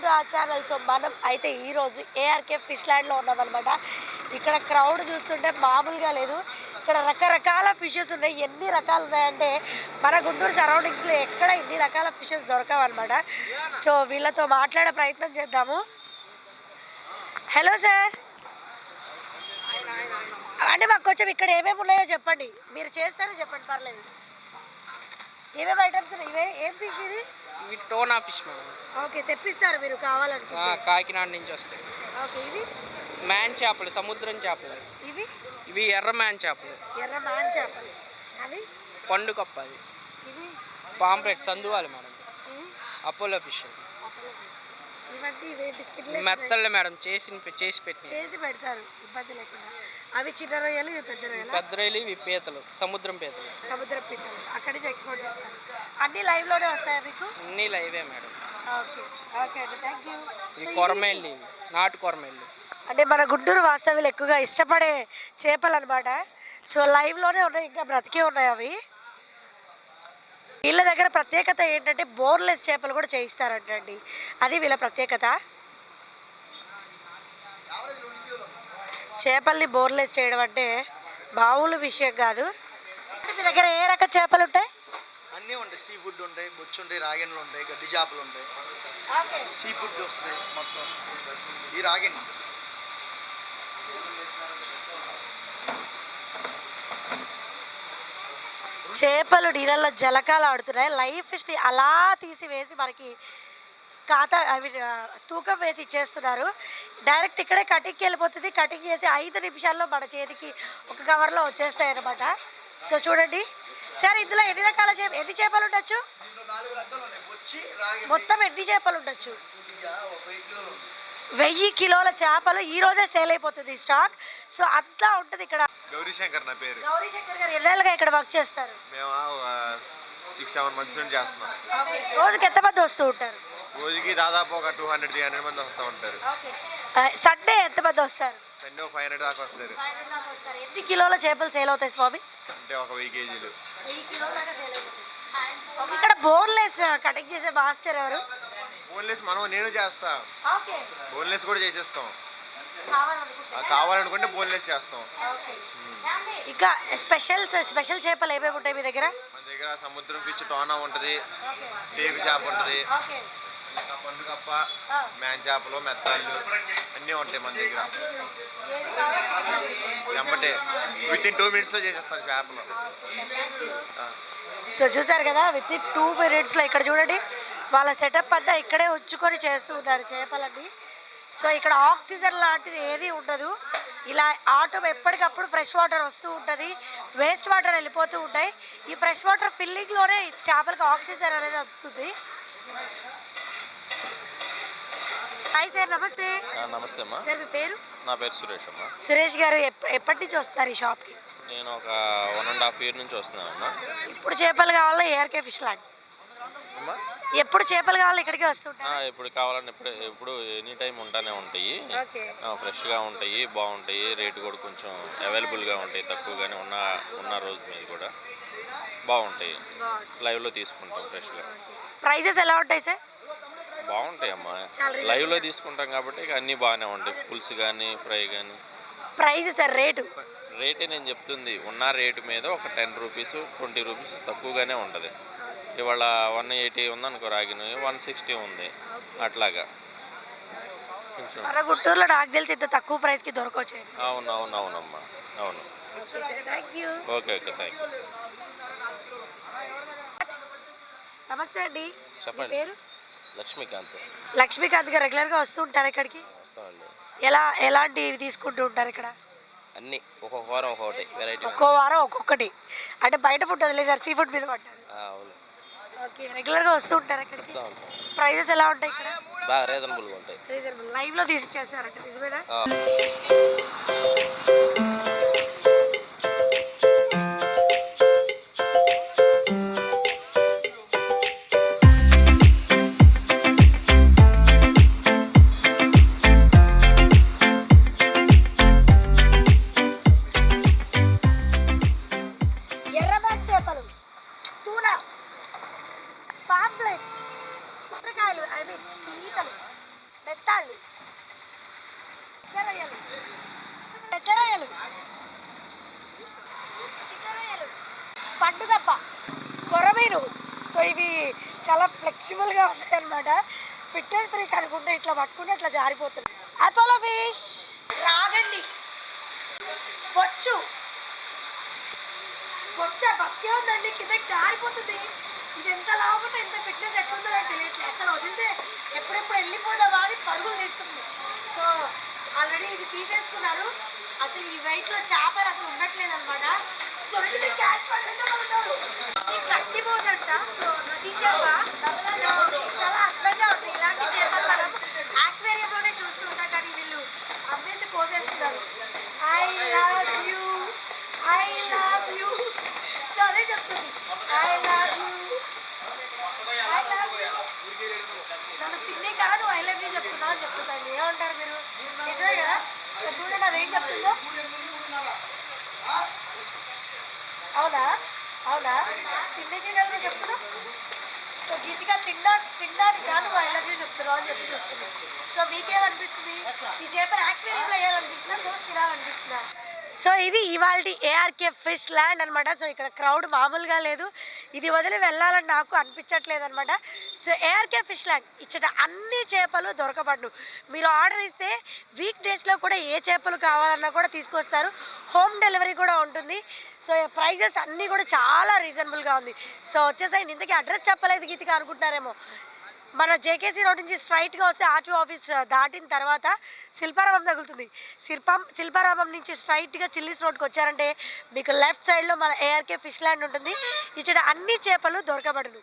To our channel. So మనం అయితే ఈరోజు ఏఆర్కే ఫిష్ ల్యాండ్లో ఉన్నామన్నమాట. ఇక్కడ క్రౌడ్ చూస్తుంటే మామూలుగా లేదు. ఇక్కడ రకరకాల ఫిషెస్ ఉన్నాయి. ఎన్ని రకాలు ఉన్నాయంటే మన గుంటూరు సరౌండింగ్స్లో ఎక్కడ ఇన్ని రకాల ఫిషెస్ దొరకవన్నమాట. సో వీళ్ళతో మాట్లాడే ప్రయత్నం చేద్దాము. హలో సార్, అంటే మాకు కొంచెం ఇక్కడ ఏమేమి ఉన్నాయో చెప్పండి. మీరు చేస్తారో చెప్పండి, పర్లేదు. ఏమేమి ఐటమ్స్ ఉన్నాయి? ఏం ఫిష్ ఇది? ఇవి టోనా ఫిష్ మేడం. ఓకే, తెప్పిస్తారు మీరు కావాలనుకుంటే? కాకినాడ నుంచి వస్తాయి. ఓకే, ఇవి మ్యాన్ చేపలు, సముద్రం చేపలు. ఇవి ఇవి ఎర్ర మ్యాన్ చేపలు. ఎర్ర మ్యాన్ చేపలు. అవి పండు కప్ప. అది ఇవి పాంప్లెట్ సందువాలి మేడం. ఇవి అపోలో ఫిష్. ఇవన్నీ ఇవే బిస్కెట్లు మెత్తళ్ళు మేడం, చేసి పెట్టి చేసి పెడతారు ఇబ్బంది లేకుండా. అవి చిన్న రొయ్యలు, ఇవి పెద్ద రొయ్యలు. పెద్ద రొయ్యలు, ఇవి పీతలు, సముద్రం పీతలు. సముద్రం పీతలు అక్కడి నుంచి ఎక్స్పోర్ట్ చేస్తారు. అన్నీ లైవ్లోనే వస్తాయా మీకు? అన్నీ లైవే మేడం. ఓకే ఓకే అండి, థ్యాంక్ యూ. ఇవి కొరమేళ్ళు, నాటు కొరమేళ్ళు. అంటే మన గుంటూరు వాస్తవ్యులు ఎక్కువగా ఇష్టపడే చేపలు అనమాట. సో లైవ్లోనే ఉన్నాయి, ఇంకా బ్రతికే ఉన్నాయి అవి. వీళ్ళ దగ్గర ప్రత్యేకత ఏంటంటే బోన్లెస్ చేపలు కూడా చేయిస్తారంటండి. అది వీళ్ళ ప్రత్యేకత. చేపల్ని బోన్లెస్ చేయడం అంటే మామూలు విషయం కాదు. మీ దగ్గర ఏ రకం చేపలు ఉంటాయి? అన్నీ ఉంటాయి. సీ ఫుడ్ ఉంటాయి, బొచ్చు ఉంటాయి, రాగెన్లు ఉంటాయి, గడ్డి చేపలు ఉంటాయి, సీ ఫుడ్ వస్తాయి మొత్తం. ఈ రాగెన్ చేపలు నీళ్ళల్లో జలకాలు ఆడుతున్నాయి. లైవ్ ఫిష్ని అలా తీసివేసి మనకి అవి తూకం వేసి ఇచ్చేస్తున్నారు. డైరెక్ట్ ఇక్కడే కటింగ్కి వెళ్ళిపోతుంది. కటింగ్ చేసి 5 నిమిషాల్లో మన చేతికి ఒక కవర్లో వచ్చేస్తాయి అన్నమాట. సో చూడండి సార్, ఇందులో ఎన్ని రకాల ఎన్ని చేపలు ఉండొచ్చు? మొత్తం ఎన్ని చేపలు ఉండొచ్చు? 1000 కిలోల చేపలు ఈ రోజే సేల్ అయిపోతుంది స్టాక్. సో అంతా ఉంటుంది ఇక్కడ. గౌరీశంకర్ నా పేరు. గౌరీశంకర్ గారు ఎన్నేళ్ళుగా ఇక్కడ వర్క్ చేస్తారు? మేము 6-7 మంత్స్ నుంచి చేస్తున్నాం. రోజుకి ఎంతమంది వస్తూ ఉంటారు? రోజుకి దాదాపు ఒక 200-300 మంది వస్తూ ఉంటారు. సండే ఎంతమంది వస్తారు? సండే 500 దాకా వస్తారు. ఎన్ని కిలోల చేపలు సేల్ అవుతాయి స్వామి? అంటే ఒక 1000 కేజీలు. ఇక్కడ బోన్లెస్ కటింగ్ చేసే మాస్టర్ ఎవరు? బోన్లెస్ నేను చేస్తా. బోన్లెస్ కూడా చేసేస్తాం. కావాలనుకుంటే బోన్లెస్ చేస్తాం. ఇంకా స్పెషల్ చేపలు ఏమేమి ఉంటాయి మీ దగ్గర? మన దగ్గర సముద్రం ఫిష్, టోనా ఉంటుంది, టేకు చేప ఉంటుంది, పండు కప్ప, మ్యాన్ చేపలు, మెత్తాళ్ళు అన్నీ ఉంటాయి మన దగ్గర. ఎమ్మటే విత్ ఇన్ 2 minutesలో చేసేస్తాను చేపలు. సో చూసారు కదా, విత్ ఇన్ 2 minutesలో. ఇక్కడ చూడండి, వాళ్ళ సెటప్ అంతా ఇక్కడే ఉంచుకొని చేస్తూ ఉన్నారు చేపలన్నీ. సో ఇక్కడ ఆక్సిజన్ లాంటిది ఏది ఉండదు. ఇలా ఎప్పటికప్పుడు ఫ్రెష్ వాటర్ వస్తూ ఉంటుంది, వేస్ట్ వాటర్ వెళ్ళిపోతూ ఉంటాయి. ఈ ఫ్రెష్ వాటర్ ఫిల్లింగ్లోనే చేపలకు ఆక్సిజన్ అనేది వస్తుంది. హాయ్ సార్, నమస్తే. నమస్తే అమ్మా. సార్ మీ పేరు? నా పేరు సురేష్ అమ్మా. సురేష్ గారు ఎప్పటి నుంచి వస్తారు ఈ షాప్కి? నేను ఒక 1.5 year నుంచి వస్తున్నాను అమ్మా. ఇప్పుడు చేపలు కావాలా ఏఆర్కే ఫిష్ ల్యాండ్? అమ్మా ఎప్పుడు చేపలు కావాలి ఇక్కడికి వస్తుంటా? ఎప్పుడు కావాలని ఎప్పుడు ఎనీ టైం ఉంటానే ఉంటాయి. ఫ్రెష్గా ఉంటాయి, బాగుంటాయి. రేటు కూడా కొంచెం అవైలబుల్గా ఉంటాయి, తక్కువగానే ఉన్న రోజు మీద కూడా బాగుంటాయి. లైవ్లో తీసుకుంటాం ఫ్రెష్గా. ప్రైజెస్ ఎలా ఉంటాయి సార్? బాగుంటాయి అమ్మా, లైవ్లో తీసుకుంటాం కాబట్టి ఇక అన్నీ బాగానే ఉంటాయి. పులుసు కానీ ఫ్రై కానీ. Price sir rate? రేటే నేను చెప్తుంది. ఉన్న రేటు మీద ఒక 10 రూపీస్ 20 రూపీస్ తక్కువగానే ఉంటుంది. ఇవాళ 180 ఉందనుకో, రాగిన 160 ఉంది. అట్లాగా కొంచెం మన గుంటూరులో నాకు తెలిసి ఇంత తక్కువ ప్రైస్కి దొరకవచ్చు. అవునమ్మా, అవును. Okay thank you. నమస్తే అండి, చెప్పండి. పేరు? లక్ష్మీకాంత్. లక్ష్మీకాంత్ గారు రెగ్యులర్గా వస్తూ ఉంటారు ఇక్కడికి? వస్తామండి. ఎలాంటివి తీసుకుంటూ ఉంటారు ఇక్కడ? అన్నీ ఒక్కొక్క వారం ఒక్కొక్కటి వెరైటీ. ఒక్కో వారం ఒక్కొక్కటి. అంటే బయట ఫుడ్ వదిలేదు సార్, సీ ఫుడ్ మీద పడ్డారు. అవును. ఓకే, రెగ్యులర్గా వస్తూ ఉంటారు ఇక్కడ? వస్తూ ఉంటాం. ప్రైజెస్ ఎలా ఉంటాయి ఇక్కడ? బాగా రీజనబుల్గా ఉంటాయి. రీజనబుల్. లైవ్లో తీసి చేస్తారంట, నిజమేనా? పెత్తాళ్ళు, పెద్ద రొయ్యలు, చిన్న రొయ్యలు, పండుగప్ప, కొరమీను. సో ఇవి చాలా ఫ్లెక్సిబుల్గా ఉన్నాయి అన్నమాట. ఫిట్నెస్ ఫ్రీక్ అనుకుంటే ఇట్లా పట్టుకుంటే ఇట్లా జారిపోతుంది. అపోలో ఫిష్, రాగండి, బొచ్చు, బొచ్చ బక్కే ఉందండి, కిందకి జారిపోతుంది. ఇది ఎంత లావుకుంటే ఎంత ఫిట్నెస్ ఎట్లుందో నాకు తెలియట్లేదు. అసలు వదిలితే ఎప్పుడెప్పుడు వెళ్ళిపోదామా అని పరుగులు తీస్తుంది. సో ఆల్రెడీ ఇది తీసేసుకున్నారు. అసలు ఈ వెయిట్లో చేపలు అసలు ఉండట్లేదు అనమాట. దొరికితే క్యాచ్ పట్టుకుంటారు. ఈ కట్టి పోసంట. సో నది చేప. సో చాలా అందంగా ఉంది. ఇలాంటి చేపలు మనం ఆక్వేరియంలోనే చూస్తుంటాం, కానీ వీళ్ళు అమ్మేసి కోసేస్తున్నారు. I love you, I love you. So అదే చెప్తుంది, I love you, I love you. నన్ను తినే కాదు ఐ లవ్ యూ చెప్తున్నావు అని చెప్తుందండి. ఏమంటారు మీరు? నిజమే కదా? సో చూడండి అది ఏం చెప్తుందో. అవునా అవునా, తిండికి కదా నేను చెప్తున్నా. సో గీతిగా తినడానికి కాదు ఐ లవ్ యూ చెప్తున్నావు అని చెప్పి చూస్తున్నాను. సో మీకేమనిపిస్తుంది? ఈ చేపలు యాక్వేరియంలో వేయాలనిపిస్తుందా, కోసి తినాలనిపిస్తుందా? సో ఇది ఇవాళ ఏఆర్కే ఫిష్ ల్యాండ్ అనమాట. సో ఇక్కడ క్రౌడ్ మామూలుగా లేదు. ఇది వదిలి వెళ్ళాలని నాకు అనిపించట్లేదు అనమాట. సో ఏఆర్కే ఫిష్ ల్యాండ్ ఇచ్చట అన్ని చేపలు దొరకబడును. మీరు ఆర్డర్ ఇస్తే వీక్ డేస్లో కూడా ఏ చేపలు కావాలన్నా కూడా తీసుకొస్తారు. హోమ్ డెలివరీ కూడా ఉంటుంది. సో ప్రైజెస్ అన్నీ కూడా చాలా రీజనబుల్గా ఉంది. సో వచ్చేసరికి ఇంతకీ అడ్రస్ చెప్పలేదు గీతిగా అనుకుంటున్నారేమో. మన జేకేసీ రోడ్ నుంచి స్ట్రైట్గా వస్తే ఆర్టీఓ ఆఫీస్ దాటిన తర్వాత శిల్పారామం తగులుతుంది. శిల్పారామం నుంచి స్ట్రైట్గా చిల్లీస్ రోడ్కి వచ్చారంటే మీకు లెఫ్ట్ సైడ్లో మన ఏఆర్కే ఫిష్ ల్యాండ్ ఉంటుంది. ఇక్కడ అన్ని చేపలు దొరకబడును.